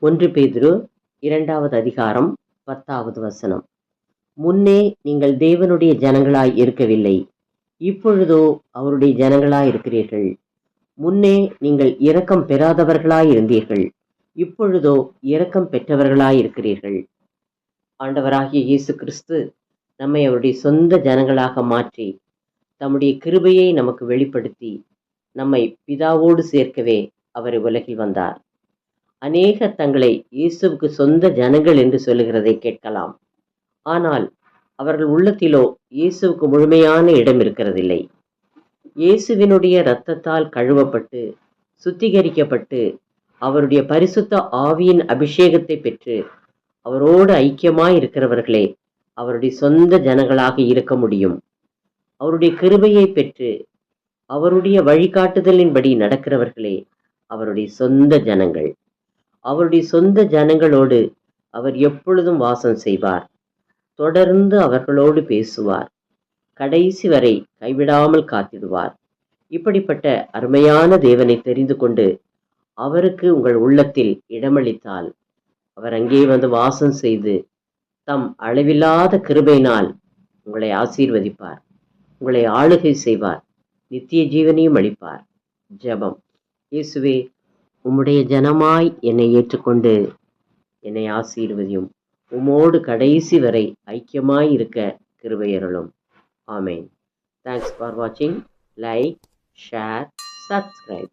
1 பேதுரு 2வது அதிகாரம் 10வது வசனம். முன்னே நீங்கள் தேவனுடைய ஜனங்களாய் இருக்கவில்லை, இப்பொழுதோ அவருடைய ஜனங்களாய் இருக்கிறீர்கள். முன்னே நீங்கள் இரக்கம் பெறாதவர்களாய் இருந்தீர்கள், இப்பொழுதோ இரக்கம் பெற்றவர்களாய் இருக்கிறீர்கள். ஆண்டவராகிய இயேசு கிறிஸ்து நம்மை அவருடைய சொந்த ஜனங்களாக மாற்றி தம்முடைய கிருபையை நமக்கு வெளிப்படுத்தி நம்மை பிதாவோடு சேர்க்கவே அவர் உலகில் வந்தார். அநேகர் தங்களை இயேசுவுக்கு சொந்த ஜனங்கள் என்று சொல்லுகிறதை கேட்கலாம். ஆனால் அவர்கள் உள்ளத்திலோ இயேசுவுக்கு முழுமையான இடம் இருக்கிறதில்லை. இயேசுவினுடைய இரத்தத்தால் கழுவப்பட்டு சுத்திகரிக்கப்பட்டு அவருடைய பரிசுத்த ஆவியின் அபிஷேகத்தை பெற்று அவரோடு ஐக்கியமாய் இருக்கிறவர்களே அவருடைய சொந்த ஜனங்களாக இருக்க முடியும். அவருடைய கிருபையை பெற்று அவருடைய வழிகாட்டுதலின்படி நடக்கிறவர்களே அவருடைய சொந்த ஜனங்கள். அவருடைய சொந்த ஜனங்களோடு அவர் எப்பொழுதும் வாசம் செய்வார். தொடர்ந்து அவர்களோடு பேசுவார். கடைசி வரை கைவிடாமல் காத்திடுவார். இப்படிப்பட்ட அருமையான தேவனை தெரிந்து கொண்டு அவருக்கு உங்கள் உள்ளத்தில் இடமளித்தால் அவர் அங்கே வந்து வாசம் செய்து தம் அளவில்லாத கிருபையினால் உங்களை ஆசீர்வதிப்பார், உங்களை ஆளுகை செய்வார், நித்திய ஜீவனையும் அளிப்பார். ஜெபம். இயேசுவே, உம்முடைய ஜனமாய் என்னை ஏற்றுக்கொண்டு என்னை ஆசீர்வதியும். உம்மோடு கடைசி வரை ஐக்கியமாய் இருக்க கிருபை அருளும். ஆமென். தேங்க்ஸ் ஃபார் வாட்சிங். Like, share, subscribe.